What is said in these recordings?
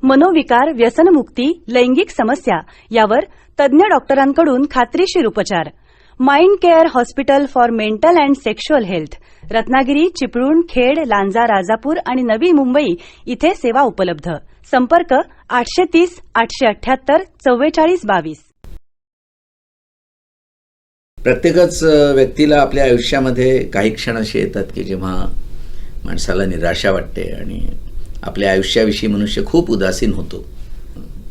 मनोविकार, व्यसनमुक्ती, लैंगिक समस्या यावर तज्ज्ञ डॉक्टरांकडून खात्रीशीर उपचार. Mind care hospital for mental and sexual health, Ratnagiri, Chiplun, Khed, Lanja, Rajapur आणि नवी मुंबई इथे सेवा उपलब्ध. संपर्क 830 878 4422. प्रत्येकच व्यक्तीला आपल्या आयुष्यामध्ये काही क्षण असे येतात की जेव्हा माणसाला निराशा वाटते आणि आपल्या आयुष्याविषयी मनुष्य खूप उदासीन होतो.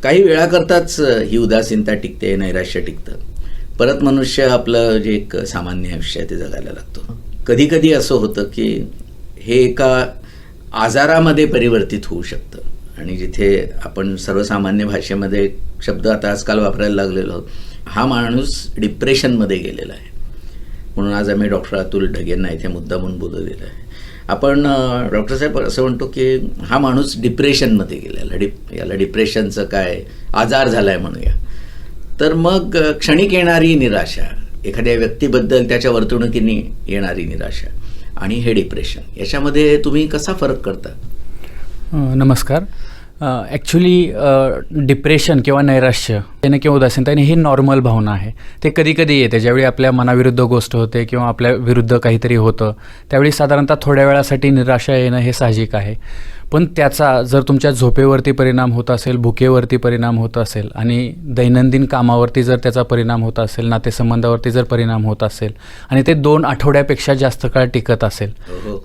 काही वेळाकरताच ही उदासीनता टिकते, नैराश्य टिकतं. परत मनुष्य आपलं जे एक सामान्य आयुष्य आहे ते जगायला लागतो. कधी कधी असं होतं की हे एका आजारामध्ये परिवर्तित होऊ शकतं आणि जिथे आपण सर्वसामान्य भाषेमध्ये एक शब्द आता आजकाल वापरायला लागलेलो आहोत, हा माणूस डिप्रेशनमध्ये गेलेला आहे. म्हणून आज आम्ही डॉक्टर अतुल ढगेंना इथे मुद्दामून बोलवलेलं आहे. आपण डॉक्टर साहेब असं म्हणतो की हा माणूस डिप्रेशनमध्ये गेलेला, याला डिप्रेशनचं काय आजार झाला आहे म्हणूया. तर मग क्षणिक येणारी निराशा, एखाद्या व्यक्तीबद्दल त्याच्या वर्तणुकीने येणारी निराशा आणि हे डिप्रेशन, याच्यामध्ये तुम्ही कसा फरक करता? नमस्कार. ॲक्च्युली डिप्रेशन किंवा नैराश्य याने किंवा उदासीनता ही नॉर्मल भावना आहे. ते कधी कधी येते ज्यावेळी आपल्या मनाविरुद्ध गोष्ट होते किंवा आपल्या विरुद्ध काहीतरी होतं, त्यावेळी साधारणतः थोड्या वेळासाठी निराशा येणं हे साहजिक आहे. पण त्याचा जर तुमच्या झोपेवरती परिणाम होत असेल, भुकेवरती परिणाम होत असेल आणि दैनंदिन कामावरती जर त्याचा परिणाम होत असेल, नातेसंबंधावरती जर परिणाम होत असेल आणि ते 2 आठवड्यापेक्षा जास्त काळ टिकत असेल,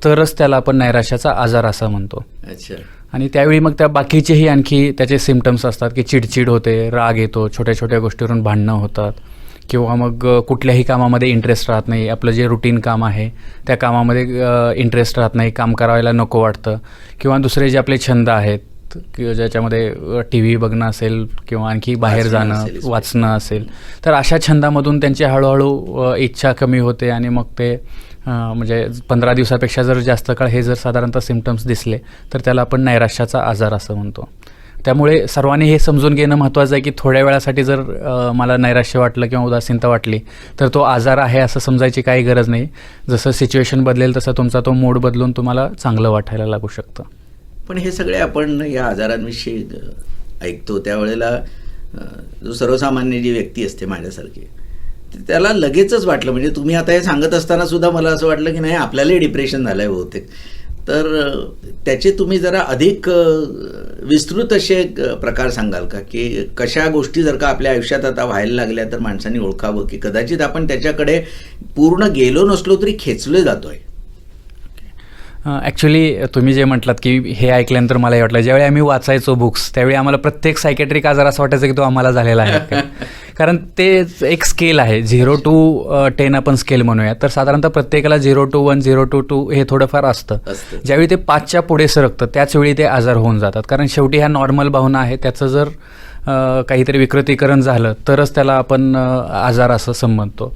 तरच त्याला आपण नैराश्याचा आजार असं म्हणतो. अच्छा. आणि त्यावेळी मग त्या बाकीचेही आणखी त्याचे सिम्पटम्स असतात की चिडचिड होते, राग येतो, छोट्या छोट्या गोष्टीवरून भांडणं होतात किंवा मग कुठल्याही कामामध्ये इंटरेस्ट राहत नाही. आपलं जे रुटीन काम आहे त्या कामामध्ये इंटरेस्ट राहत नाही, काम करायला नको वाटतं. किंवा दुसरे जे आपले छंद आहेत की ज्याच्यामध्ये टी व्ही बघणं असेल किंवा आणखी बाहेर जाणं, वाचणं असेल, तर अशा छंदामधून त्यांची हळूहळू इच्छा कमी होते आणि मग ते म्हणजे 15 दिवसापेक्षा जर जास्त काळ हे जर साधारणतः सिम्पटम्स दिसले तर त्याला आपण नैराश्याचा आजार असं म्हणतो. त्यामुळे सर्वांनी हे समजून घेणं महत्त्वाचं आहे की थोड्या वेळासाठी जर मला नैराश्य वाटलं किंवा उदासीनता वाटली तर तो आजार आहे असं समजायची काही गरज नाही. जसं सिच्युएशन बदलेल तसं तुमचा तो मूड बदलून तुम्हाला चांगलं वाटायला लागू शकतं. पण हे सगळे आपण या आजारांविषयी ऐकतो त्यावेळेला जो सर्वसामान्य जी व्यक्ती असते माझ्यासारखी, त्याला लगेचच वाटलं, म्हणजे तुम्ही आता हे सांगत असताना सुद्धा मला असं वाटलं की नाही आपल्यालाही डिप्रेशन झालं आहे बहुतेक. तर त्याचे तुम्ही जरा अधिक विस्तृत असे प्रकार सांगाल का की कशा गोष्टी जर का आपल्या आयुष्यात आता व्हायला लागल्या तर माणसांनी ओळखावं की कदाचित आपण त्याच्याकडे पूर्ण गेलो नसलो तरी खेचलो जातो आहे? ॲक्च्युली तुम्ही जे म्हटलात की हे ऐकल्यानंतर मला हे वाटलं, ज्यावेळी आम्ही वाचायचो बुक्स त्यावेळी आम्हाला प्रत्येक सायकॅट्रिक आजार असं वाटायचं की तो आम्हाला झालेला आहे. कारण ते एक स्केल आहे, 0 to 10 आपण स्केल म्हणूया. तर साधारणतः प्रत्येकाला 0 to 1, 0 to 2 हे थोडंफार असतं. ज्यावेळी ते 5च्या पुढे सरकतं त्याचवेळी ते आजार होऊन जातात. कारण शेवटी ह्या नॉर्मल भावना आहे, त्याचं जर काहीतरी विकृतीकरण झालं तरच त्याला आपण आजार असं समजतो.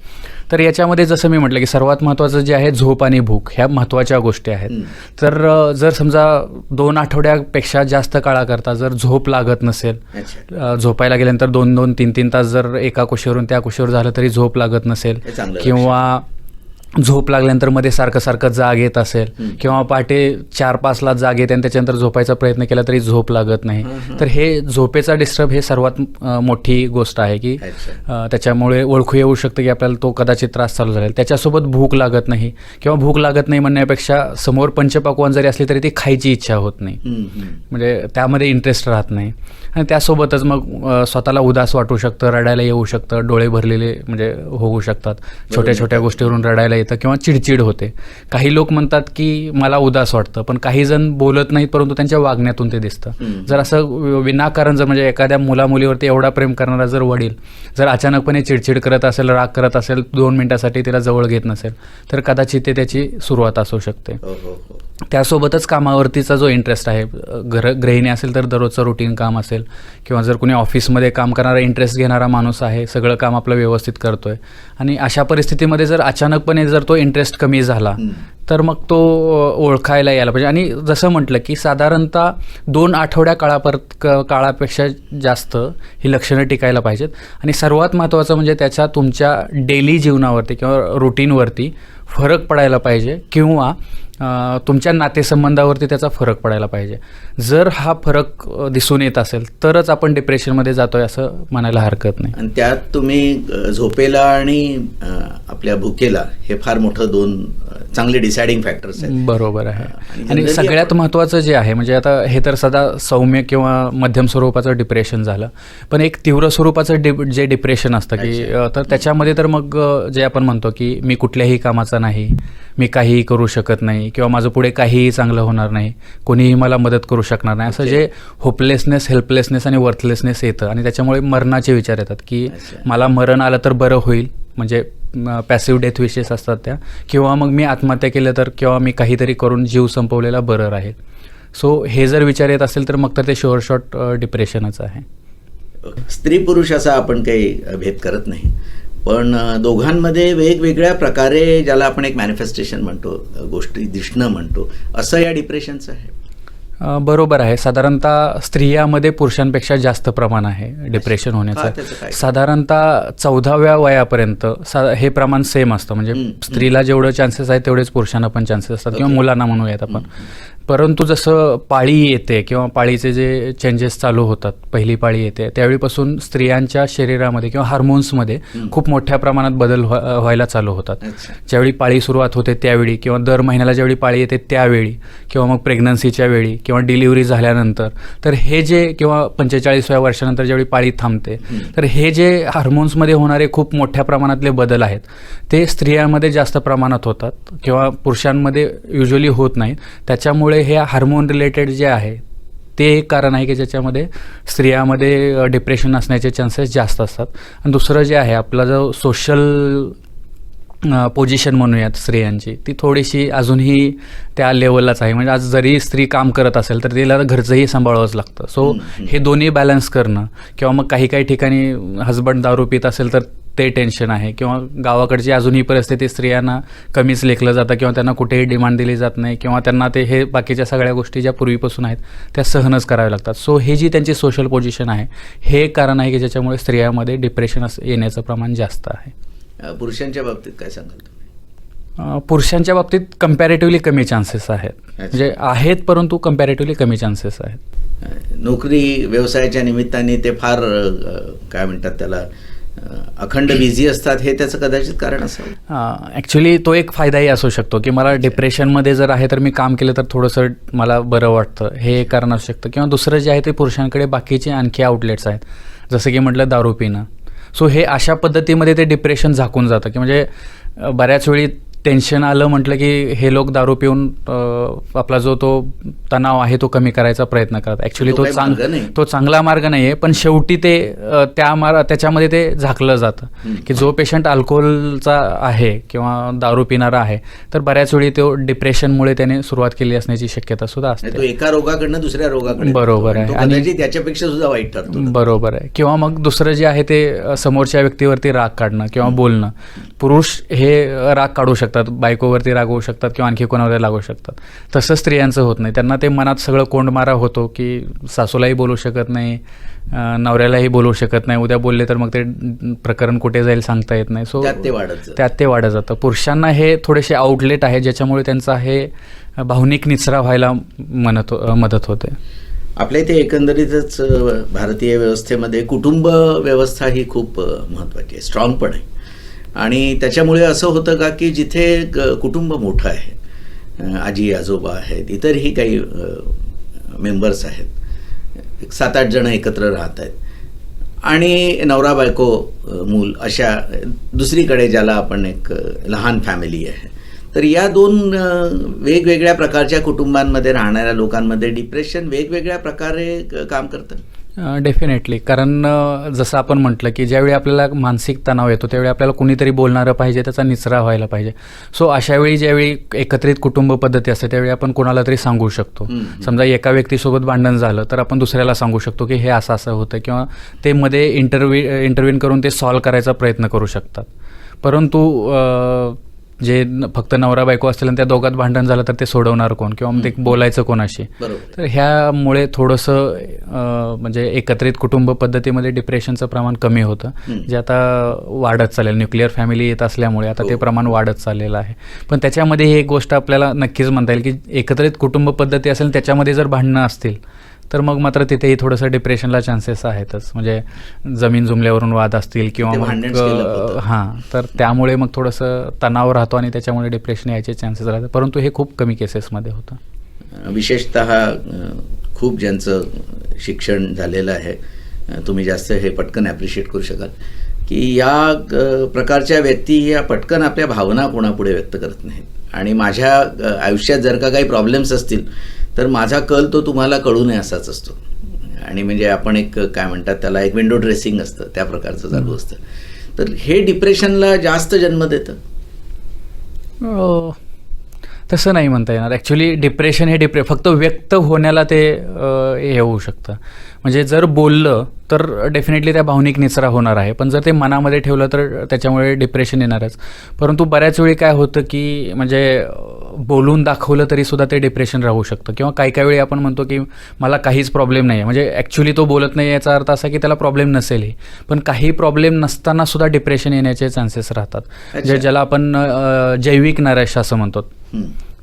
तर याच्यामध्ये जसं मी म्हटलं की सर्वात महत्त्वाचं जे आहे झोप आणि भूक, ह्या महत्त्वाच्या गोष्टी आहेत. तर जर समजा 2 आठवड्यापेक्षा जास्त काळाकरता जर झोप लागत नसेल, झोपायला गेल्यानंतर 2-2, 3-3 तास जर एका कुशीवरून त्या कुशीवर झालं तरी झोप लागत नसेल, किंवा झोप लागल्यानंतर मध्ये सारखं जाग येत असेल, किंवा पहाटे 4-5ला जाग येते आणि त्याच्यानंतर झोपायचा प्रयत्न केला तरी झोप लागत नाही, तर हे झोपेचा डिस्टर्ब हे सर्वात मोठी गोष्ट आहे की त्याच्यामुळे ओळखू येऊ शकतं की आपल्याला तो कदाचित त्रास चालू झाला. त्याच्यासोबत भूक लागत नाही, किंवा भूक लागत नाही म्हणण्यापेक्षा समोर पंचपक्वान्न जरी असली तरी ती खायची इच्छा होत नाही, म्हणजे त्यामध्ये इंटरेस्ट राहत नाही. आणि त्यासोबतच मग स्वतःला उदास वाटू शकतं, रडायला येऊ शकतं, डोळे भरलेले म्हणजे होऊ शकतात, छोट्या छोट्या गोष्टीवरून रडायला येतं किंवा चिडचिड होते. काही लोक म्हणतात की मला उदास वाटतं, पण काही जण बोलत नाहीत परंतु त्यांच्या वागण्यातून ते दिसतं. जर असं विनाकारण जर म्हणजे एखाद्या मुलामुलीवरती एवढा प्रेम करणारा जर वडील जर अचानकपणे चिडचिड करत असेल, राग करत असेल, 2 मिनिटासाठी तिला जवळ घेत नसेल तर कदाचित ते त्याची सुरुवात असू शकते. त्यासोबतच कामावरतीचा जो इंटरेस्ट आहे, गृहिणी असेल तर दररोजचं रुटीन काम असेल, किंवा जर कोणी ऑफिसमध्ये काम करणारा इंटरेस्ट घेणारा माणूस आहे, सगळं काम आपलं व्यवस्थित करतोय, आणि अशा परिस्थितीमध्ये जर अचानकपणे जर तो इंटरेस्ट कमी झाला तर मग तो ओळखायला यायला पाहिजे. आणि जसं म्हटलं की साधारणतः 2 आठवड्या काळापेक्षा जास्त ही लक्षणं टिकायला पाहिजेत. आणि सर्वात महत्त्वाचं म्हणजे त्याच्या तुमच्या डेली जीवनावरती किंवा रुटीनवरती फरक पडायला पाहिजे, किंवा तुमच्या नातेसंबंधावरती त्याचा फरक पडायला पाहिजे. जर हा फरक दिसून येत असेल तरच आपण डिप्रेशनमध्ये जातोय असं म्हणायला हरकत नाही. आणि त्यात तुम्ही झोपेला आणि आपल्या भुकेला हे फार मोठं दोन चांगले डिसाइडिंग फॅक्टर्स आहेत. बरोबर आहे. आणि generally सगळ्यात आपण- महत्त्वाचं जे आहे म्हणजे आता हे तर सदा सौम्य किंवा मध्यम स्वरूपाचं डिप्रेशन झालं, पण एक तीव्र स्वरूपाचं जे डिप्रेशन असतं की तर त्याच्यामध्ये तर मग जे आपण म्हणतो की मी कुठल्याही कामाचा नाही, मी काहीही करू शकत नाही किंवा माझं पुढे काहीही चांगलं होणार नाही, कोणीही मला मदत करू शकणार नाही, असं जे होपलेसनेस, हेल्पलेसनेस आणि वर्थलेसनेस येतं आणि त्याच्यामुळे मरणाचे विचार येतात की मला मरण आलं तर बरं होईल, म्हणजे पॅसिव्ह डेथ विशेष असतात त्या, किंवा मग मी आत्महत्या केलं तर किंवा मी काहीतरी करून जीव संपवलेला बरं राहील. सो हे जर विचार येत असेल तर मग तर ते शुअर शॉट डिप्रेशनच आहे. स्त्री पुरुष असा आपण काही भेद करत नाही, पण दोघांमध्ये वेगवेगळ्या प्रकारे ज्याला आपण एक मॅनिफेस्टेशन म्हणतो, गोष्टी दिसणं म्हणतो, असं या डिप्रेशनचं आहे. बरोबर आहे. साधारणतः स्त्रियामध्ये पुरुषांपेक्षा जास्त प्रमाण आहे डिप्रेशन त्याचं होण्याचं. काय? साधारणतः 14व्या वयापर्यंत हे प्रमाण सेम असतं, म्हणजे स्त्रीला जेवढं चान्सेस आहेत तेवढेच पुरुषांना पण चान्सेस असतात किंवा मुलांना म्हणूयात आपण. परंतु जसं पाळी येते किंवा पाळीचे जे चेंजेस चालू होतात, पहिली पाळी येते त्यावेळीपासून स्त्रियांच्या शरीरामध्ये किंवा हार्मोन्समध्ये खूप मोठ्या प्रमाणात बदल व्हायला चालू होतात. ज्यावेळी पाळी सुरुवात होते त्यावेळी किंवा दर महिन्याला ज्यावेळी पाळी येते त्यावेळी किंवा मग प्रेग्नन्सीच्या वेळी किंवा डिलिव्हरी झाल्यानंतर, तर हे जे किंवा 45व्या वर्षानंतर ज्यावेळी पाळी थांबते, तर हे जे हार्मोन्समध्ये होणारे खूप मोठ्या प्रमाणातले बदल आहेत ते स्त्रियांमध्ये जास्त प्रमाणात होतात किंवा पुरुषांमध्ये युजली होत नाहीत. त्याच्यामुळे हे हार्मोन रिलेटेड जे आहे ते एक कारण आहे की ज्याच्यामध्ये स्त्रियामध्ये डिप्रेशन असण्याचे चान्सेस जास्त असतात. आणि दुसरं जे आहे आपला जो सोशल पोझिशन म्हणूयात स्त्रियांची, ती थोडीशी अजूनही त्या लेवललाच आहे. म्हणजे आज जरी स्त्री काम करत असेल तर तिला घरचंही सांभाळावंच लागतं. सो हे दोन्ही बॅलन्स करणं, किंवा मग काही काही ठिकाणी हजबंड दारू पित असेल तर ते टेन्शन आहे, किंवा गावाकडची अजूनही परिस्थिती स्त्रियांना कमीच लेखलं जातं किंवा त्यांना कुठेही डिमांड दिली जात नाही किंवा त्यांना ते हे बाकीच्या सगळ्या गोष्टी ज्या पूर्वीपासून आहेत त्या सहनच कराव्या लागतात. सो हे जी त्यांची सोशल पोझिशन आहे हे एक कारण आहे की ज्याच्यामुळे स्त्रियांमध्ये डिप्रेशन येण्याचं प्रमाण जास्त आहे. पुरुषांच्या बाबतीत काय सांगाल तुम्ही? पुरुषांच्या बाबतीत कम्पॅरेटिव्हली कमी चान्सेस आहेत, म्हणजे आहेत परंतु कम्पॅरेटिव्हली कमी चान्सेस आहेत. नोकरी व्यवसायाच्या निमित्ताने ते फार काय म्हणतात त्याला अखंड बिझी असतात, हे त्याचं कदाचित कारण असावं. ॲक्च्युली तो एक फायदाही असू शकतो की मला डिप्रेशनमध्ये जर आहे तर मी काम केलं तर थोडंसं मला बरं वाटतं, हे एक कारण असू शकतं. किंवा दुसरं जे आहे ते पुरुषांकडे बाकीचे आणखी आउटलेट्स आहेत, जसं की म्हटलं दारू पिणं. सो हे अशा पद्धतीमध्ये ते डिप्रेशन झाकून जातं की म्हणजे बऱ्याच वेळी टेन्शन आलं म्हटलं की हे लोक दारू पिऊन आपला जो तो तणाव आहे तो कमी करायचा प्रयत्न करतात. ॲक्च्युली तो चांगला मार्ग नाही आहे, पण शेवटी ते त्याच्यामध्ये ते झाकलं जातं की जो पेशंट अल्कोहोलचा आहे किंवा दारू पिणारा आहे तर बऱ्याच वेळी तो डिप्रेशनमुळे त्याने सुरुवात केली असण्याची शक्यता सुद्धा असते. तो एका रोगाकडनं दुसऱ्या रोगाकडे, बरोबर आहे, आणि त्याच्यापेक्षा सुद्धा वाईट ठरतो. बरोबर आहे. किंवा मग दुसरं जे आहे ते समोरच्या व्यक्तीवरती राग काढणं किंवा बोलणं. पुरुष हे राग काढू शकतात, बायकोवरती रागवू शकतात किंवा आणखी कोणावर लागू शकतात. तसं स्त्रियांचं होत नाही. त्यांना ते मनात सगळं कोंडमारा होतो की सासूलाही बोलू शकत नाही, नवऱ्यालाही बोलू शकत नाही, उद्या बोलले तर मग ते प्रकरण कुठे जाईल सांगता येत नाही. सो त्यात ते वाढत जातं. पुरुषांना हे थोडेसे आउटलेट आहे ज्याच्यामुळे त्यांचा हे भावनिक निचरा व्हायला मदत होते. आपल्या इथे एकंदरीतच भारतीय व्यवस्थेमध्ये कुटुंब व्यवस्था ही खूप महत्त्वाची आहे, स्ट्रॉंग पण आहे. आणि त्याच्यामुळे असं होतं का की जिथे कुटुंब मोठं आहे, आजी आजोबा आहेत, इतरही काही मेंबर्स आहेत, 7-8 जण एकत्र राहत आहेत, आणि नवरा बायको मूल अशा दुसरीकडे ज्याला आपण एक लहान फॅमिली आहे, तर या दोन वेगवेगळ्या प्रकारच्या कुटुंबांमध्ये राहणाऱ्या लोकांमध्ये डिप्रेशन वेगवेगळ्या प्रकारे काम करतं. डेफिनेटली. कारण जसं आपण म्हटलं की ज्यावेळी आपल्याला मानसिक तणाव येतो त्यावेळी आपल्याला कुणीतरी बोलणारं पाहिजे, त्याचा निचरा व्हायला पाहिजे. सो अशावेळी ज्यावेळी एकत्रित कुटुंब पद्धती असते त्यावेळी आपण कोणाला तरी सांगू शकतो. समजा एका व्यक्तीसोबत भांडण झालं तर आपण दुसऱ्याला सांगू शकतो की हे असं असं होतं, किंवा ते मध्ये इंटरव्हीन करून ते सॉल्व्ह करायचा प्रयत्न करू शकतात. परंतु जे फक्त नवरा बायको असतील आणि त्या दोघात भांडण झालं तर ते सोडवणार कोण किंवा मग ते बोलायचं कोणाशी. बरोबर. तर ह्यामुळे थोडंसं म्हणजे एकत्रित कुटुंब पद्धतीमध्ये डिप्रेशनचं प्रमाण कमी होतं, जे आता वाढत चालेल. न्यूक्लिअर फॅमिली येत असल्यामुळे आता ते प्रमाण वाढत चाललेलं आहे. पण त्याच्यामध्ये ही एक गोष्ट आपल्याला नक्कीच म्हणता येईल की एकत्रित कुटुंब पद्धती असेल त्याच्यामध्ये जर भांडणं असतील तर मग मात्र तिथेही थोडंसं डिप्रेशनला चान्सेस आहेतच. म्हणजे जमीन जुमल्यावरून वाद असतील किंवा ते मग भांडण scale up होतं. हां, तर त्यामुळे मग थोडंसं तणाव राहतो आणि त्याच्यामुळे डिप्रेशन यायचे चान्सेस राहतात, परंतु हे खूप कमी केसेसमध्ये होतं. विशेषतः खूप ज्यांचं शिक्षण झालेलं आहे, तुम्ही जास्त हे पटकन ॲप्रिशिएट करू शकाल की या प्रकारच्या व्यक्ती या पटकन आपल्या भावना कोणापुढे व्यक्त करत नाहीत. आणि माझ्या आयुष्यात जर का काही प्रॉब्लेम्स असतील तर माझा कल तो तुम्हाला कळू नये असाच असतो. आणि म्हणजे आपण एक काय म्हणतात त्याला एक विंडो ड्रेसिंग असतं, त्या प्रकारचं चालू असतं. तर हे डिप्रेशनला जास्त जन्म देतं. तसं नाही म्हणता येणार. ॲक्च्युली डिप्रेशन हे फक्त व्यक्त होण्याला ते हे होऊ शकतं. म्हणजे जर बोललं तर डेफिनेटली त्या भावनिक निचरा होणार आहे, पण जर ते मनामध्ये ठेवलं तर त्याच्यामुळे डिप्रेशन येणारच. परंतु बऱ्याच वेळी काय होतं की म्हणजे बोलून दाखवलं तरीसुद्धा ते डिप्रेशन राहू शकतं. किंवा काही काही वेळी आपण म्हणतो की मला काहीच प्रॉब्लेम नाही आहे, म्हणजे ॲक्च्युली तो बोलत नाही याचा अर्थ असा की त्याला प्रॉब्लेम नसेलही, पण काही प्रॉब्लेम नसतानासुद्धा डिप्रेशन येण्याचे चान्सेस राहतात, जे ज्याला आपण जैविक नैराश्य असं म्हणतो.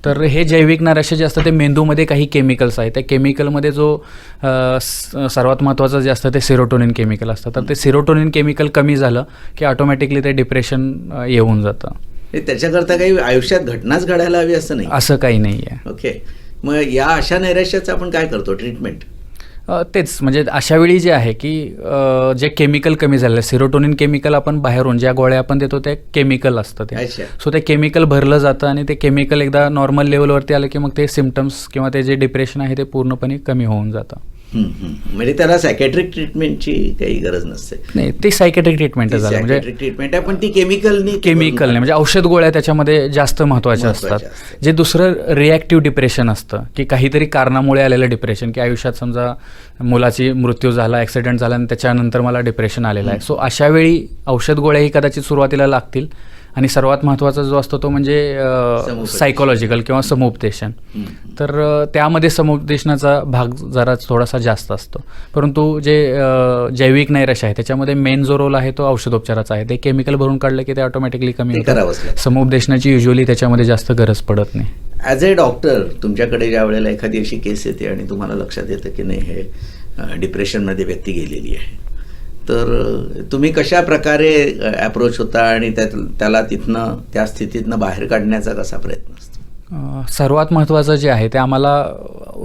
तर हे जैविक नैराश्य जे असतं ते मेंदूमध्ये काही केमिकल्स आहेत, त्या केमिकलमध्ये जो सर्वात महत्त्वाचं जे असतं ते सेरोटोनिन केमिकल असतं. तर ते सेरोटोनिन केमिकल कमी झालं की ऑटोमॅटिकली ते डिप्रेशन येऊन जातं. त्याच्याकरता काही आयुष्यात घटनाच घडायला हवी असं नाही. असं काही नाही आहे. ओके. मग या अशा नैराश्याचं आपण काय करतो ट्रीटमेंट? तेच म्हणजे अशा वेळी जे आहे की जे केमिकल कमी झालेलं आहे, सेरोटोनिन केमिकल आपण बाहेरून ज्या गोळ्या आपण देतो ते केमिकल असतं ते. सो ते केमिकल भरलं जातं आणि ते केमिकल एकदा नॉर्मल लेवलवरती आलं की मग ते सिम्पटम्स किंवा ते जे डिप्रेशन आहे ते पूर्णपणे कमी होऊन जातं. म्हणजे त्याला सायकॅट्रिक ट्रीटमेंटची काही गरज नसते. नाही, ते सायकॅट्रिक ट्रीटमेंट झालं. म्हणजे ट्रीटमेंट आहे पण ती केमिकलनी म्हणजे औषध गोळ्या त्याच्यामध्ये जास्त महत्त्वाच्या असतात. जे दुसरं रिॲक्टिव्ह डिप्रेशन असतं की काहीतरी कारणामुळे आलेलं डिप्रेशन, की आयुष्यात समजा मुलाची मृत्यू झाला, ॲक्सिडेंट झाला आणि त्याच्यानंतर मला डिप्रेशन आलेलं आहे. सो अशा वेळी औषध गोळ्याही कदाचित सुरुवातीला लागतील. आणि सर्वात महत्त्वाचा जो असतो तो म्हणजे सायकोलॉजिकल किंवा समुपदेशन. तर त्यामध्ये समुपदेशनाचा भाग जरा थोडासा जास्त असतो. परंतु जे जैविक नैराश्य आहे त्याच्यामध्ये मेन जो रोल आहे तो औषधोपचाराचा आहे. ते केमिकल भरून काढलं की ते ऑटोमॅटिकली कमी होतं. समुपदेशनाची युजली त्याच्यामध्ये जास्त गरज पडत नाही. ॲज अ डॉक्टर तुमच्याकडे ज्या वेळेला एखादी अशी केस येते आणि तुम्हाला लक्षात येतं की नाही हे डिप्रेशनमध्ये व्यक्ती गेलेली आहे, तर तुम्ही कशा प्रकारे ॲप्रोच होता आणि त्याला तिथनं त्या स्थितीतनं बाहेर काढण्याचा कसा प्रयत्न असतो? सर्वात महत्त्वाचं जे आहे ते आम्हाला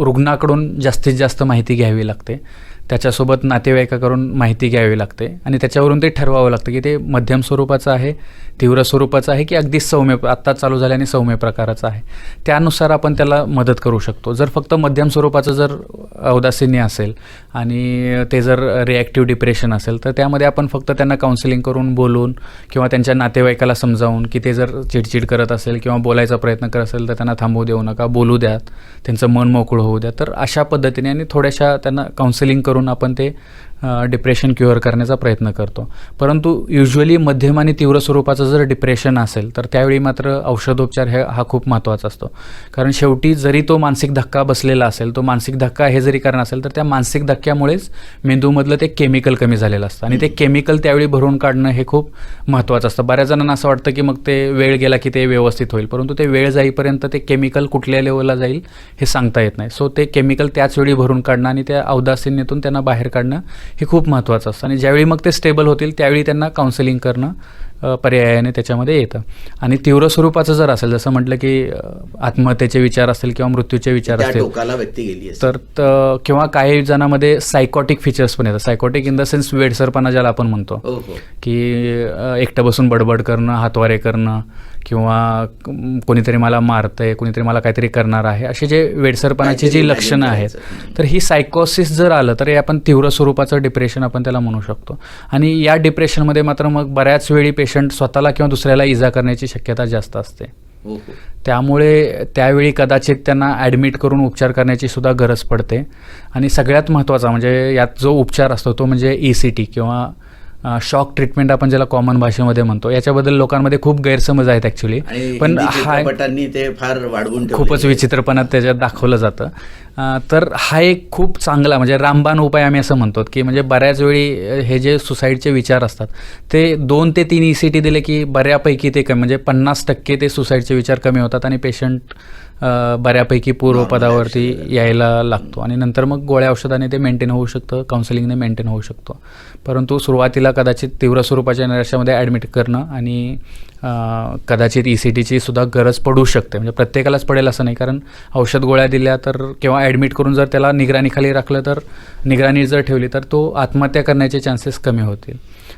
रुग्णाकडून जास्तीत जास्त माहिती घ्यावी लागते. त्याच्यासोबत नातेवाईकाकडून माहिती घ्यावी लागते आणि त्याच्यावरून ते ठरवावं लागतं की ते मध्यम स्वरूपाचं आहे, तीव्र स्वरूपाचं आहे की अगदी सौम्य आत्ता चालू झाल्याने सौम्य प्रकाराचं आहे. त्यानुसार आपण त्याला मदत करू शकतो. जर फक्त मध्यम स्वरूपाचं जर औदासिन्य असेल आणि ते जर रिॲक्टिव्ह डिप्रेशन असेल तर त्यामध्ये आपण फक्त त्यांना काउन्सिलिंग करून बोलून किंवा त्यांच्या नातेवाईकाला समजावून की ते जर चिडचिड करत असेल किंवा बोलायचा प्रयत्न करत असेल तर त्यांना थांबवू देऊ नका, बोलू द्यात, त्यांचं मन मोकळं होऊ द्या. तर अशा पद्धतीने आणि थोड्याशा त्यांना काउन्सिलिंग करून आपण ते डिप्रेशन क्युअर करण्याचा प्रयत्न करतो. परंतु युजली मध्यम आणि तीव्र स्वरूपाचं जर डिप्रेशन असेल तर त्यावेळी मात्र औषधोपचार हा खूप महत्त्वाचा असतो. कारण शेवटी जरी तो मानसिक धक्का बसलेला असेल, तो मानसिक धक्का हे जरी कारण असेल तर त्या मानसिक धक्क्यामुळेच मेंदूमधलं ते केमिकल कमी झालेलं असतं आणि ते केमिकल त्यावेळी भरून काढणं हे खूप महत्त्वाचं असतं. बऱ्याच जणांना असं वाटतं की मग ते वेळ गेला की ते व्यवस्थित होईल, परंतु ते वेळ जाईपर्यंत ते केमिकल कुठल्या लेवलला जाईल हे सांगता येत नाही. सो ते केमिकल त्याच वेळी भरून काढणं आणि त्या औदासिन्यातून त्यांना बाहेर काढणं हे खूप महत्त्वाचं असतं. आणि ज्यावेळी मग ते स्टेबल होतील त्यावेळी त्यांना काउन्सिलिंग करणं पर्यायाने त्याच्यामध्ये येतं. आणि तीव्र स्वरूपाचं जर असेल, जसं म्हटलं की आत्महत्येचे विचार असतील किंवा मृत्यूचे विचार असतील व्यक्ती गेली तर किंवा काही जणांमध्ये सायकॉटिक फीचर्स पण येतात. सायकॉटिक इन द सेन्स वेडसरपणा ज्याला आपण म्हणतो की एकटं बसून बडबड करणं, हातवारे करणं किंवा कोणीतरी मला मारतंय, कोणीतरी मला काहीतरी करणार आहे, असे जे वेडसरपणाची जी लक्षणं आहेत तर ही सायकोसिस जर आलं तर हे आपण तीव्र स्वरूपाचं डिप्रेशन आपण त्याला म्हणू शकतो. आणि या डिप्रेशनमध्ये मात्र मग बऱ्याच वेळी पेशंट स्वतःला किंवा दुसऱ्याला इजा करण्याची शक्यता जास्त असते. त्यामुळे त्यावेळी कदाचित त्यांना ॲडमिट करून उपचार करण्याची सुद्धा गरज पडते. आणि सगळ्यात महत्त्वाचा म्हणजे यात जो उपचार असतो तो म्हणजे ECT किंवा शॉक ट्रीटमेंट आपण ज्याला कॉमन भाषेमध्ये म्हणतो, याच्याबद्दल लोकांमध्ये खूप गैरसमज आहेत ॲक्च्युली. आणि पण हिंदी हा चित्रपटांनी ते फार वाढवून ठेवलेलं खूपच आहे. विचित्रपणात त्याच्यात दाखवलं जातं. तर हा एक खूप चांगला म्हणजे रामबाण उपाय आम्ही असं म्हणतो, की म्हणजे बऱ्याच वेळी हे जे सुसाईडचे विचार असतात ते 2 ते 3 ECT दिले की बऱ्यापैकी ते कमी म्हणजे 50% ते सुसाईडचे विचार कमी होतात आणि पेशंट बऱ्यापैकी पूर्वपदावरती यायला लागतो आणि नंतर मग गोळ्या औषधाने ते मेंटेन होऊ शकतं, काउन्सिलिंगने मेंटेन होऊ शकतो. परंतु सुरुवातीला कदाचित तीव्र स्वरूपाच्या निराशामध्ये ॲडमिट करणं आणि कदाचित ECTची सुद्धा गरज पडू शकते. म्हणजे प्रत्येकालाच पडेल असं नाही, कारण औषध गोळ्या दिल्या तर किंवा ॲडमिट करून जर त्याला निगराणीखाली राखलं तर निगराणी जर ठेवली तर तो आत्महत्या करण्याचे चान्सेस कमी होतील.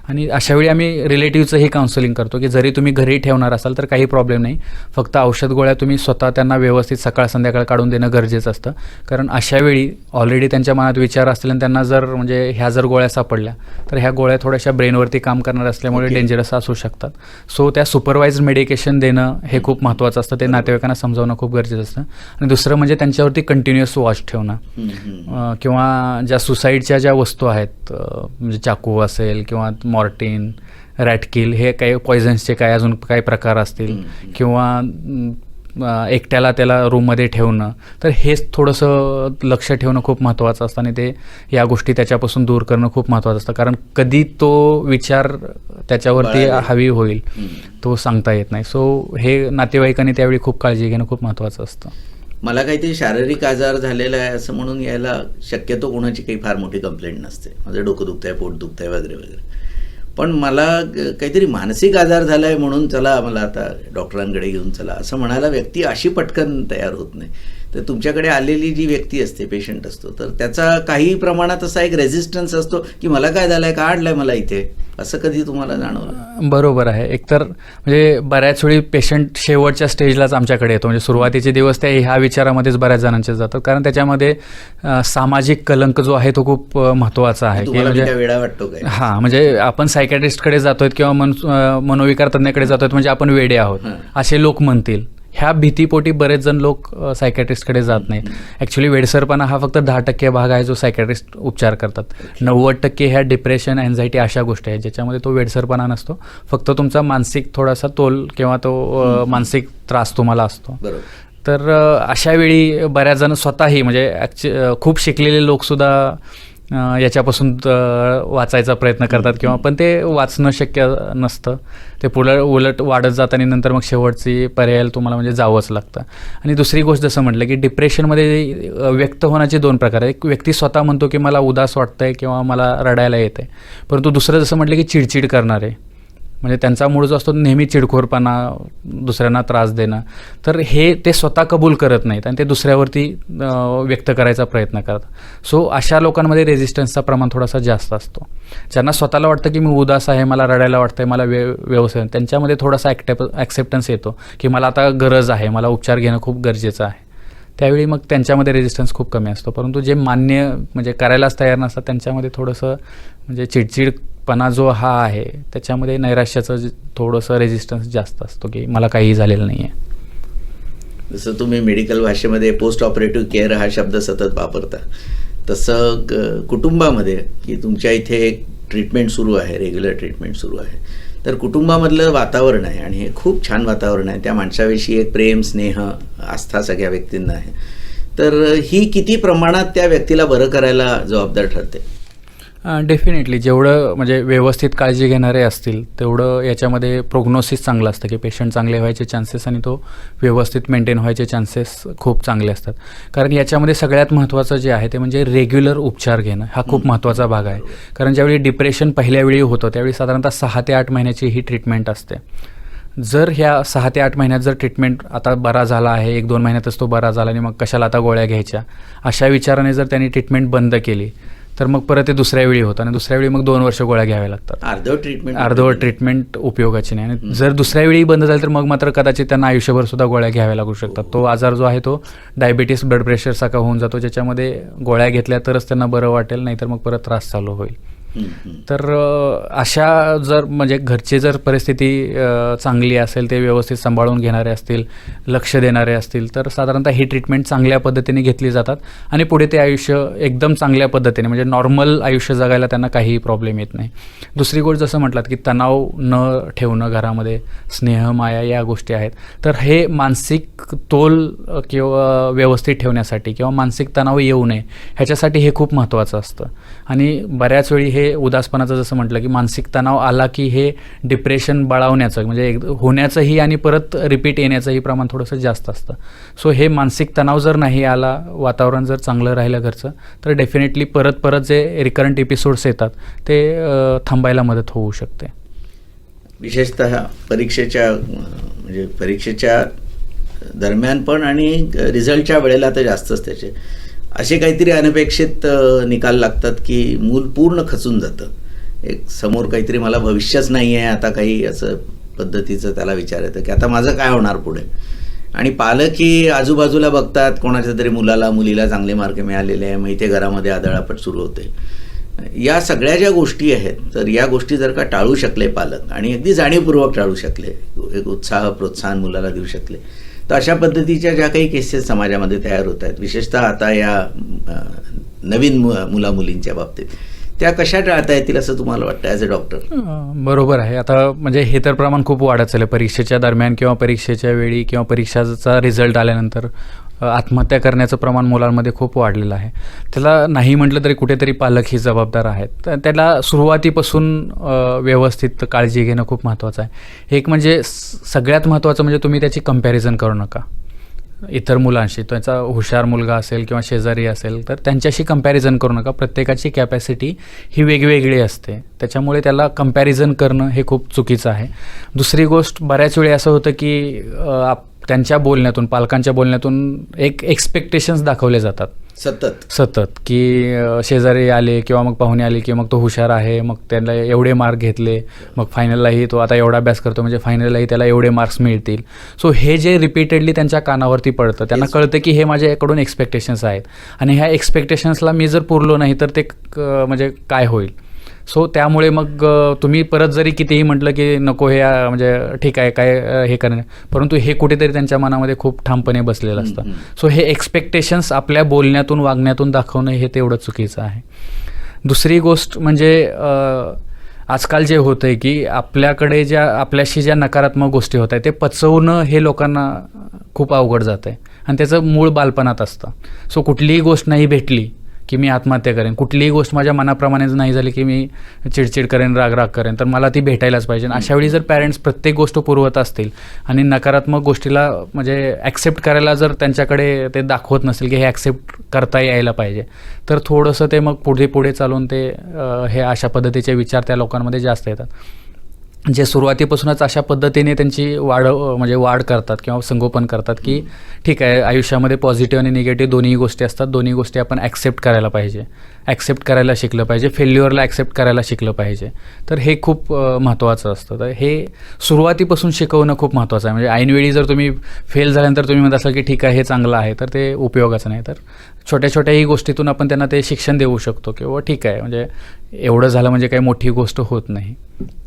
आणि अशावेळी आम्ही रिलेटिव्हचंही काउन्सिलिंग करतो की जरी तुम्ही घरी ठेवणार असाल तर काही प्रॉब्लेम नाही, फक्त औषध गोळ्या तुम्ही स्वतः त्यांना व्यवस्थित सकाळ संध्याकाळ काढून देणं गरजेचं असतं. कारण अशावेळी ऑलरेडी त्यांच्या मनात विचार असतील आणि त्यांना जर म्हणजे ह्या जर गोळ्या सापडल्या तर ह्या गोळ्या थोड्याशा ब्रेनवरती काम करणार असल्यामुळे डेंजरस असू शकतात. सो त्या सुपरवाइज मेडिकेशन देणं हे खूप महत्त्वाचं असतं, ते नातेवाईकांना समजावणं खूप गरजेचं असतं. आणि दुसरं म्हणजे त्यांच्यावरती कंटिन्युअस वॉच ठेवणं किंवा ज्या सुसाईडच्या ज्या वस्तू आहेत म्हणजे चाकू असेल किंवा मॉर्टिन, रॅटकिल, हे काही पॉयझन्सचे काय अजून काही प्रकार असतील किंवा एकट्याला त्याला रूममध्ये ठेवणं, तर हेच थोडंसं लक्ष ठेवणं खूप महत्त्वाचं असतं आणि ते या गोष्टी त्याच्यापासून दूर करणं खूप महत्त्वाचं असतं. कारण कधी तो विचार त्याच्यावरती हावी होईल तो सांगता येत नाही. सो हे नातेवाईकांनी त्यावेळी खूप काळजी घेणं खूप महत्त्वाचं असतं. मला काहीतरी शारीरिक आजार झालेला आहे असं म्हणून यायला शक्यतो कोणाची काही फार मोठी कंप्लेंट नसते, माझं डोकं दुखतं आहे, पोट दुखतं आहे वगैरे वगैरे. पण मला काहीतरी मानसिक आजार झाला आहे म्हणून चला मला आता डॉक्टरांकडे घेऊन चला असं म्हणायला व्यक्ती अशी पटकन तयार होत नाही. तर तुमच्याकडे आलेली जी व्यक्ती असते, पेशंट असतो, तर त्याचा काही प्रमाणात असा एक रेझिस्टन्स असतो की मला काय झालं आहे, का आणलं आहे मला इथे, असं कधी तुम्हाला जाणवलं? बरोबर आहे. एकतर म्हणजे बऱ्याच वेळी पेशंट शेवटच्या स्टेजलाच आमच्याकडे येतो. म्हणजे सुरुवातीचे दिवस ते ह्या विचारामध्येच बऱ्याच जणांचे जातात, कारण त्याच्यामध्ये सामाजिक कलंक जो आहे तो खूप महत्त्वाचा आहे. तुम्हाला मी काय वेडा वाटतो काय? हां, म्हणजे आपण सायकॅट्रिस्टकडे जातोय किंवा मनोविकार तज्ञाकडे जातोय म्हणजे आपण वेडे आहोत असे लोक म्हणतील. ह्या भीतीपोटी बरेच जण लोक सायकॅट्रिस्टकडे जात नाहीत. ॲक्च्युली वेडसरपणा हा फक्त 10% भाग आहे जो सायकॅट्रिस्ट उपचार करतात. 90% ह्या डिप्रेशन, अँझायटी अशा गोष्टी आहेत ज्याच्यामध्ये तो वेडसरपणा नसतो, फक्त तुमचा मानसिक थोडासा तोल किंवा तो मानसिक त्रास तुम्हाला असतो. बरोबर. तर अशा वेळी बऱ्याच जण स्वतःही म्हणजे खूप शिकलेले लोकसुद्धा याच्यापासून वाचायचा प्रयत्न करतात किंवा पण ते वाचणं शक्य नसतं. ते उलट वाढत जातं आणि नंतर मग शेवटची पर्यायाला तुम्हाला म्हणजे जावंच लागतं. आणि दुसरी गोष्ट जसं म्हटलं की डिप्रेशनमध्ये व्यक्त होण्याचे 2 प्रकार आहेत. एक व्यक्ती स्वतः म्हणतो की मला उदास वाटतं आहे किंवा मला रडायला येतं आहे, परंतु दुसरं जसं म्हटलं की चिडचिड करणारे, म्हणजे त्यांचा मूळ जो असतो नेहमी चिडखोरपणा, दुसऱ्यांना त्रास देणं, तर हे ते स्वतः कबूल करत नाहीत आणि ते दुसऱ्यावरती व्यक्त करायचा प्रयत्न करतात. सो अशा लोकांमध्ये रेझिस्टन्सचा प्रमाण थोडासा जास्त असतो. ज्यांना स्वतःला वाटतं की मी उदास आहे, मला रडायला वाटतं आहे, मला व्यवस्थित, त्यांच्यामध्ये थोडासा ॲक्सेप्टन्स येतो की मला आता गरज आहे, मला उपचार घेणं खूप गरजेचं आहे. त्यावेळी मग त्यांच्यामध्ये रेझिस्टन्स खूप कमी असतो. परंतु जे मान्य म्हणजे करायलाच तयार नसतात त्यांच्यामध्ये थोडंसं म्हणजे चिडचिडपणा जो हा आहे त्याच्यामध्ये नैराश्याचं थोडंसं रेझिस्टन्स जास्त असतो की मला काहीही झालेलं नाही आहे. जसं तुम्ही मेडिकल भाषेमध्ये पोस्ट ऑपरेटिव्ह केअर हा शब्द सतत वापरता, तसं कुटुंबामध्ये की तुमच्या इथे एक ट्रीटमेंट सुरू आहे, रेग्युलर ट्रीटमेंट सुरू आहे, तर कुटुंबामधलं वातावरण आहे आणि हे खूप छान वातावरण आहे. त्या माणसाविषयी एक प्रेम, स्नेह, आस्था सगळ्या व्यक्तींना आहे. तर ही किती प्रमाणात त्या व्यक्तीला बरं करायला जबाबदार ठरते? डेफिनेटली जेवढं म्हणजे व्यवस्थित काळजी घेणारे असतील तेवढं याच्यामध्ये प्रोग्नोसिस चांगलं असतं की पेशंट चांगले व्हायचे चान्सेस आणि तो व्यवस्थित मेंटेन व्हायचे चान्सेस खूप चांगले असतात. कारण याच्यामध्ये सगळ्यात महत्त्वाचं जे आहे ते म्हणजे रेग्युलर उपचार घेणं हा खूप महत्त्वाचा भाग आहे. कारण ज्यावेळी डिप्रेशन पहिल्या वेळी होतं त्यावेळी साधारणतः 6 ते 8 महिन्याची ही ट्रीटमेंट असते. जर ह्या 6 ते 8 महिन्यात जर ट्रीटमेंट आता बरा झाला आहे, 1-2 महिन्यातच तो बरा झाला आणि मग कशाला आता गोळ्या घ्यायच्या, अशा विचाराने जर त्यांनी ट्रीटमेंट बंद केली तर मग परत ते दुसऱ्या वेळी होतं आणि दुसऱ्या वेळी मग 2 वर्ष गोळ्या घ्याव्या लागतात. अर्धवट ट्रीटमेंट उपयोगाची नाही. आणि जर दुसऱ्या वेळी बंद झाली तर मग मात्र कदाचित त्यांना आयुष्यभर सुद्धा गोळ्या घ्याव्या लागू शकतात. तो आजार जो आहे तो डायबिटीस, ब्लड प्रेशर सारखा होऊन जातो, ज्याच्यामध्ये गोळ्या घेतल्या तरच त्यांना बरं वाटेल, नाहीतर मग परत त्रास चालू होईल. तर अशा जर म्हणजे घरची जर परिस्थिती चांगली असेल, ते व्यवस्थित सांभाळून घेणारे असतील, लक्ष देणारे असतील, तर साधारणतः ही ट्रीटमेंट चांगल्या पद्धतीने घेतली जातात आणि पुढे ते आयुष्य एकदम चांगल्या पद्धतीने म्हणजे नॉर्मल आयुष्य जगायला त्यांना काहीही प्रॉब्लेम येत नाही. दुसरी गोष्ट जसं म्हटलात की तणाव न ठेवणं घरामध्ये, स्नेह माया या गोष्टी आहेत. तर हे मानसिक तोल किंवा व्यवस्थित ठेवण्यासाठी किंवा मानसिक तणाव येऊ नये ह्याच्यासाठी हे खूप महत्त्वाचं असतं. आणि बऱ्याच वेळी हे उदासपणाचं जसं म्हटलं की मानसिक तणाव आला की हे डिप्रेशन बळावण्याचं म्हणजे होण्याचंही आणि परत रिपीट येण्याचंही प्रमाण थोडंसं जास्त असतं. सो हे मानसिक तणाव जर नाही आला, वातावरण जर चांगलं राहिलं घरचं, तर डेफिनेटली परत जे रिकरंट एपिसोड्स येतात ते थांबायला मदत होऊ शकते. विशेषतः परीक्षेच्या दरम्यान पण आणि रिझल्टच्या वेळेला तर जास्तच त्याचे असे काहीतरी अनपेक्षित निकाल लागतात की मूल पूर्ण खचून जातं. एक समोर काहीतरी मला भविष्यच नाही आहे, आता काही असं पद्धतीचं त्याला विचार येतं की आता माझं काय होणार पुढे. आणि पालकही आजूबाजूला बघतात, कोणाच्या तरी मुलीला चांगले मार्क मिळालेले आहे, मग इथे घरामध्ये आदळापट सुरू होते. या सगळ्या ज्या गोष्टी आहेत, तर या गोष्टी जर का टाळू शकले पालक आणि अगदी जाणीवपूर्वक टाळू शकले, एक उत्साह प्रोत्साहन मुलाला देऊ शकले, तर अशा पद्धतीच्या ज्या काही केसेस समाजामध्ये तयार होत आहेत, विशेषतः आता या नवीन मुलामुलींच्या बाबतीत, त्या कशा टाळता येतील असं तुम्हाला वाटतं ॲज अ डॉक्टर? बरोबर आहे. आता म्हणजे हे तर प्रमाण खूप वाढत चाललं परीक्षेच्या दरम्यान किंवा परीक्षेच्या वेळी किंवा परीक्षाचा रिझल्ट आल्यानंतर आत्महत्या करण्याचं प्रमाण मुलांमध्ये खूप वाढलेलं आहे. त्याला नाही म्हटलं तरी कुठेतरी पालक ही जबाबदार आहेत. तर त्याला सुरुवातीपासून व्यवस्थित काळजी घेणं खूप महत्त्वाचं आहे. एक म्हणजे सगळ्यात महत्त्वाचं म्हणजे तुम्ही त्याची कंपॅरिझन करू नका इतर मुलांशी. त्याचा हुशार मुलगा असेल किंवा शेजारी असेल तर त्यांच्याशी कंपॅरिझन करू नका. प्रत्येकाची कॅपॅसिटी ही वेगवेगळी असते, त्याच्यामुळे त्याला कंपॅरिझन करणं हे खूप चुकीचं आहे. दुसरी गोष्ट, बऱ्याच वेळी असं होतं की त्यांच्या बोलण्यातून, पालकांच्या बोलण्यातून एक एक्सपेक्टेशन्स दाखवले जातात सतत की शेजारी आले किंवा मग पाहुणे आले की मग तो हुशार आहे, मग त्याला एवढे मार्क घेतले, मग फायनललाही तो आता एवढा अभ्यास करतो म्हणजे फायनललाही त्याला एवढे मार्क्स मिळतील. सो हे जे रिपीटेडली त्यांच्या कानावरती पडतं, त्यांना कळतं की हे माझ्याकडून एक्सपेक्टेशन्स आहेत आणि ह्या एक्सपेक्टेशन्सला मी जर पुरलो नाही तर ते म्हणजे काय होईल. सो त्यामुळे मग तुम्ही परत जरी कितीही म्हटलं की नको हे म्हणजे ठीक आहे काय हे करणे, परंतु हे कुठेतरी त्यांच्या मनामध्ये खूप ठामपणे बसलेलं असतं. सो हे एक्सपेक्टेशन्स आपल्या बोलण्यातून, वागण्यातून दाखवणं हे तेवढं चुकीचं आहे. दुसरी गोष्ट म्हणजे आजकाल जे होतं आहे की आपल्याकडे आपल्याशी ज्या नकारात्मक गोष्टी होत आहेत ते पचवणं हे लोकांना खूप अवघड जातं आहे आणि त्याचं मूळ बालपणात असतं. सो कुठलीही गोष्ट नाही भेटली की मी आत्महत्या करेन, कुठलीही गोष्ट माझ्या मनाप्रमाणेच नाही झाली की मी चिडचिड करेन, राग करेन, तर मला ती भेटायलाच पाहिजे. अशा वेळी जर पॅरेंट्स प्रत्येक गोष्ट पुरवत असतील आणि नकारात्मक गोष्टीला म्हणजे ॲक्सेप्ट करायला जर त्यांच्याकडे ते दाखवत नसेल की हे ॲक्सेप्ट करता यायला पाहिजे, तर थोडंसं ते मग पुढे चालून ते हे अशा पद्धतीचे विचार त्या लोकांमध्ये जास्त येतात. जे सुरुवातीपासूनच अशा पद्धतीने त्यांची वाढ करतात किंवा संगोपन करतात की ठीक आहे, आयुष्यामध्ये पॉझिटिव्ह आणि निगेटिव्ह दोन्ही गोष्टी असतात, दोन्ही गोष्टी आपण ॲक्सेप्ट करायला पाहिजे, ॲक्सेप्ट करायला शिकलं पाहिजे, फेल्युअरला ॲक्सेप्ट करायला शिकलं पाहिजे. तर हे खूप महत्त्वाचं असतं. तर हे सुरुवातीपासून शिकवणं खूप महत्त्वाचं आहे. म्हणजे ऐनवेळी जर तुम्ही फेल झाल्यानंतर तुम्ही म्हणत असाल की ठीक आहे हे चांगलं आहे, तर ते उपयोगाचं नाही. तर छोट्याही गोष्टीतून आपण त्यांना ते शिक्षण देऊ शकतो किंवा ठीक आहे म्हणजे एवढं झालं म्हणजे काही मोठी गोष्ट होत नाही,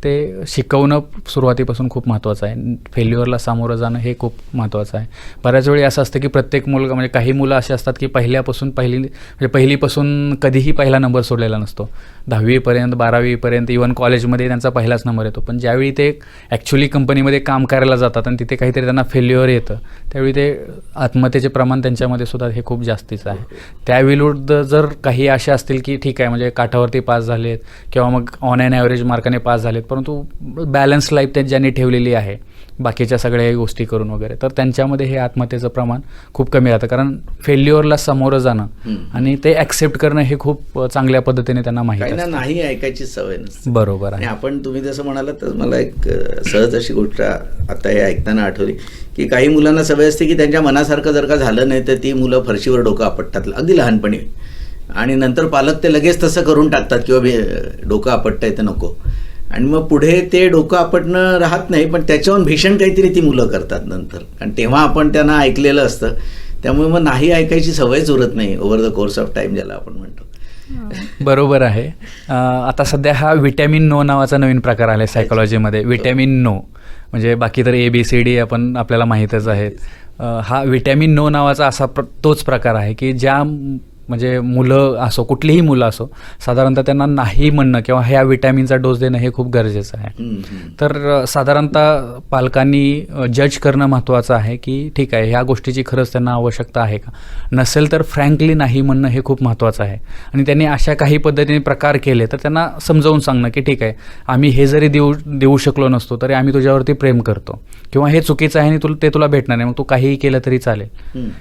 ते शिकवणं सुरुवातीपासून खूप महत्त्वाचं आहे. फेल्युअरला सामोरं जाणं हे खूप महत्त्वाचं आहे. बऱ्याच वेळी असं असतं की प्रत्येक मुलगा म्हणजे काही मुलं असे असतात की पहिलीपासून कधीही पहिला नंबर सोडलेला नसतो. 10वीपर्यंत 12वीपर्यंत इव्हन कॉलेजमध्ये त्यांचा पहिलाच नंबर येतो. पण ज्यावेळी ते ॲक्च्युली कंपनीमध्ये काम करायला जातात आणि तिथे काहीतरी त्यांना फेल्युअर येतं, त्यावेळी ते आत्महत्येचे प्रमाण त्यांच्यामध्ये सुद्धा हे खूप जास्तीचं आहे. त्याविरुद्ध जर काही असे असतील की ठीक आहे म्हणजे काठावरती पास झालेत किंवा मग ऑन ॲन ॲव्हरेज मार्काने पास झालेत, परंतु बॅलन्स लाईफ ते ज्यांनी ठेवलेली आहे बाकीच्या सगळ्या गोष्टी करून वगैरे, तर त्यांच्यामध्ये हे आत्महत्येचं प्रमाण खूप कमी राहतं. कारण फेल्युअरला सामोरं जाणं आणि ते ॲक्सेप्ट करणं हे खूप चांगल्या पद्धतीने त्यांना माहिती आहे. नाही ऐकायची सवय नसते. बरोबर आहे. आपण तुम्ही जसं म्हणालात तर मला एक सहज अशी गोष्ट आता हे ऐकताना आठवली की काही मुलांना सवय असते की त्यांच्या मनासारखं जर का झालं नाही तर ती मुलं फरशीवर डोकं आपटतात अगदी लहानपणी, आणि नंतर पालक ते लगेच तसं करून टाकतात किंवा डोकं आपटता येतं नको, आणि मग पुढे ते डोकं आपटणं राहत नाही, पण त्याच्याहून भीषण काहीतरी ती मुलं करतात नंतर. आणि तेव्हा आपण त्यांना ऐकलेलं असतं, त्यामुळे मग नाही ऐकायची सवयच उरत नाही over the course of time ज्याला आपण म्हणतो. बरोबर आहे. आता सध्या हा विटॅमिन नो नावाचा नवीन प्रकार आला आहे सायकोलॉजीमध्ये. विटॅमिन नो म्हणजे बाकी तर ABCD आपण आपल्याला माहीतच आहेत. हा विटॅमिन नो नावाचा असा तोच प्रकार आहे की ज्या म्हणजे मुलं असो, कुठलीही मुलं असो, साधारणतः त्यांना नाही म्हणणं किंवा ह्या विटॅमिनचा डोस देणं हे खूप गरजेचं आहे. तर साधारणतः पालकांनी जज करणं महत्त्वाचं आहे की ठीक आहे, ह्या गोष्टीची खरंच त्यांना आवश्यकता आहे का. नसेल तर फ्रँकली नाही म्हणणं हे खूप महत्त्वाचं आहे. आणि त्यांनी अशा काही पद्धतीने प्रकार केले तर त्यांना समजावून सांगणं की ठीक आहे, आम्ही हे जरी देऊ शकलो नसतो तरी आम्ही तुझ्यावरती प्रेम करतो, किंवा हे चुकीचं आहे आणि ते तुला भेटणार नाही, मग तू काहीही केलं तरी चालेल.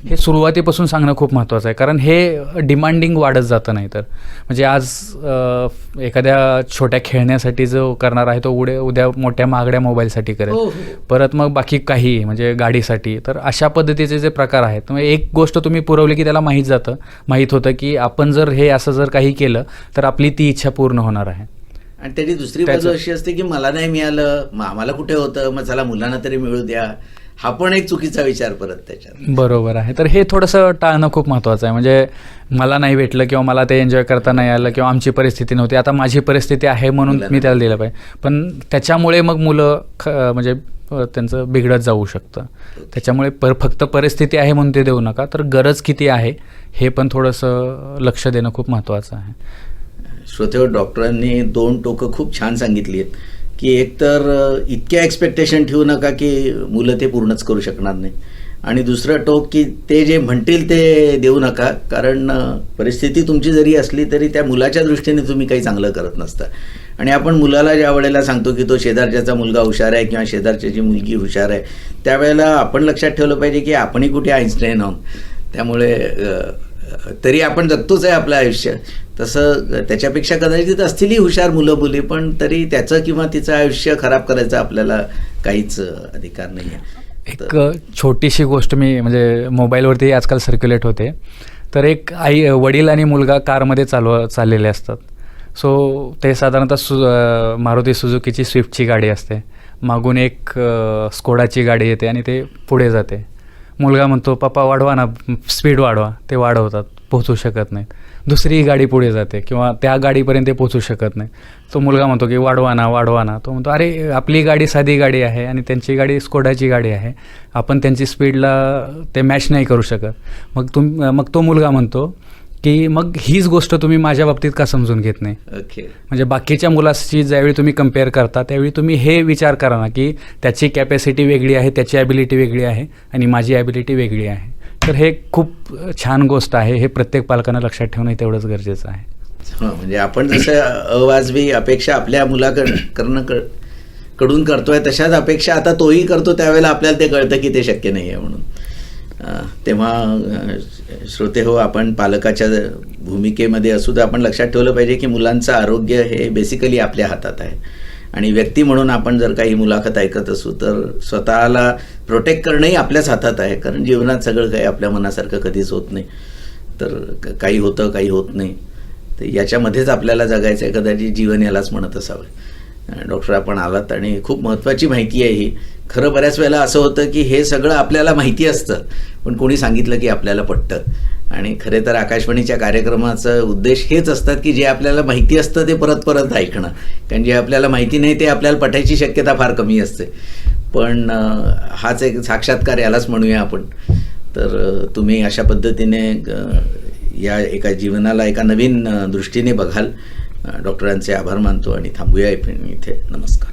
हे सुरुवातीपासून सांगणं खूप महत्त्वाचं आहे, कारण हे डिमांडिंग वाढत जातं. नाही तर म्हणजे आज एखाद्या छोट्या खेळण्यासाठी जो करणार आहे तो उद्या मोठ्या महागड्या मोबाईलसाठी करेल, परत मग बाकी काही म्हणजे गाडीसाठी. तर अशा पद्धतीचे जे प्रकार आहेत, मग एक गोष्ट तुम्ही पुरवली की त्याला माहीत होतं की आपण जर हे असं जर काही केलं तर आपली ती इच्छा पूर्ण होणार आहे. आणि त्याची दुसरी बाजू अशी असते की मला नाही मिळालं, मग आम्हाला कुठे होतं, मग चला मुलांना तरी मिळू द्या. हा पण एक चुकीचा विचार परत त्याच्यात. बरोबर आहे. तर हे थोडंसं टाळणं खूप महत्त्वाचं आहे. म्हणजे मला नाही भेटलं किंवा मला ते एन्जॉय करता नाही आलं किंवा आमची परिस्थिती नव्हती, आता माझी परिस्थिती आहे म्हणून मी त्याला दिलं पाहिजे. पण त्याच्यामुळे मग मुलं म्हणजे त्यांचं बिघडत जाऊ शकतं. त्याच्यामुळे फक्त परिस्थिती आहे म्हणून ते देऊ नका, तर गरज किती आहे हे पण थोडंसं लक्ष देणं खूप महत्त्वाचं आहे. श्रोतेहो, डॉक्टरांनी 2 टोकं खूप छान सांगितली आहेत की एकतर इतक्या एक्सपेक्टेशन ठेवू नका की मुलं ते पूर्णच करू शकणार नाही, आणि दुसरं टोक की ते जे म्हणतील ते देऊ नका, कारण परिस्थिती तुमची जरी असली तरी त्या मुलाच्या दृष्टीने तुम्ही काही चांगलं करत नसता. आणि आपण मुलाला ज्या वेळेला सांगतो की तो शेजारच्याचा मुलगा हुशार आहे किंवा शेजारच्याची मुलगी हुशार आहे, त्यावेळेला आपण लक्षात ठेवलं पाहिजे की आपणही कुठे आईन्स्टाईन आहोत. त्यामुळे तरी आपण जगतोच आहे आपलं आयुष्य, तसं त्याच्यापेक्षा कदाचित असतीलही हुशार मुलं मुली, पण तरी त्याचं किंवा तिचं आयुष्य खराब करायचं आपल्याला काहीच अधिकार नाही आहे. एक छोटीशी गोष्ट मी म्हणजे मोबाईलवरती आजकाल सर्क्युलेट होते. तर एक वडील आणि मुलगा कारमध्ये चाललेले असतात. सो ते साधारणतः मारुती सुझुकीची स्विफ्टची गाडी असते, मागून एक स्कोडाची गाडी येते आणि ते पुढे जाते. मुलगा म्हणतो पप्पा वाढवा ना, स्पीड वाढवा. ते वाढवतात, पोहोचू शकत नाहीत. दुसरी गाडी पुढे जाते किंवा त्या गाडीपर्यंत ते पोहोचू शकत नाही. तो मुलगा म्हणतो की वाढवा ना. तो म्हणतो अरे आपली गाडी साधी गाडी आहे आणि त्यांची गाडी स्कोडाची गाडी आहे, आपण त्यांची स्पीडला ते मॅच नाही करू शकत. मग तो मुलगा म्हणतो की मग हीच गोष्ट तुम्ही माझ्या बाबतीत का समजून घेत नाही. ओके. म्हणजे बाकीच्या मुलाशी ज्यावेळी तुम्ही कम्पेअर करता त्यावेळी तुम्ही हे विचार करा ना की त्याची कॅपॅसिटी वेगळी आहे, त्याची ॲबिलिटी वेगळी आहे आणि माझी ॲबिलिटी वेगळी आहे. तर हे खूप छान गोष्ट आहे. हे प्रत्येक पालकांना लक्षात ठेवणं तेवढंच गरजेचं आहे. म्हणजे आपण जसं अवाजवी अपेक्षा आपल्या कडून करतोय, तशाच अपेक्षा आता तोही करतो, त्यावेळेला आपल्याला ते कळतं की ते शक्य नाही आहे म्हणून. तेव्हा श्रोते हो, आपण पालकाच्या भूमिकेमध्ये असू तर आपण लक्षात ठेवलं पाहिजे की मुलांचं आरोग्य हे बेसिकली आपल्या हातात आहे. आणि व्यक्ती म्हणून आपण जर काही मुलाखत ऐकत असू तर स्वतःला प्रोटेक्ट करणंही आपल्याच हातात आहे, कारण जीवनात सगळं काही आपल्या मनासारखं कधीच होत नाही. तर काही होतं, काही होत नाही, तर याच्यामध्येच आपल्याला जगायचं आहे. कदाचित जीवन यालाच म्हणत असावं. डॉक्टर आपण आलात आणि खूप महत्त्वाची माहिती आहे ही. खरं बऱ्याच वेळेला असं होतं की हे सगळं आपल्याला माहिती असतं, पण कोणी सांगितलं की आपल्याला पटतं. आणि खरे तर आकाशवाणीच्या कार्यक्रमाचं उद्देश हेच असतात की जे आपल्याला माहिती असतं ते परत परत ऐकणं, कारण जे आपल्याला माहिती नाही ते आपल्याला पटायची शक्यता फार कमी असते. पण हाच एक साक्षात्कार यालाच म्हणूया आपण. तर तुम्ही अशा पद्धतीने या एका जीवनाला एका नवीन दृष्टीने बघाल. डॉक्टरांचे आभार मानतो आणि थांबूया इथे. नमस्कार.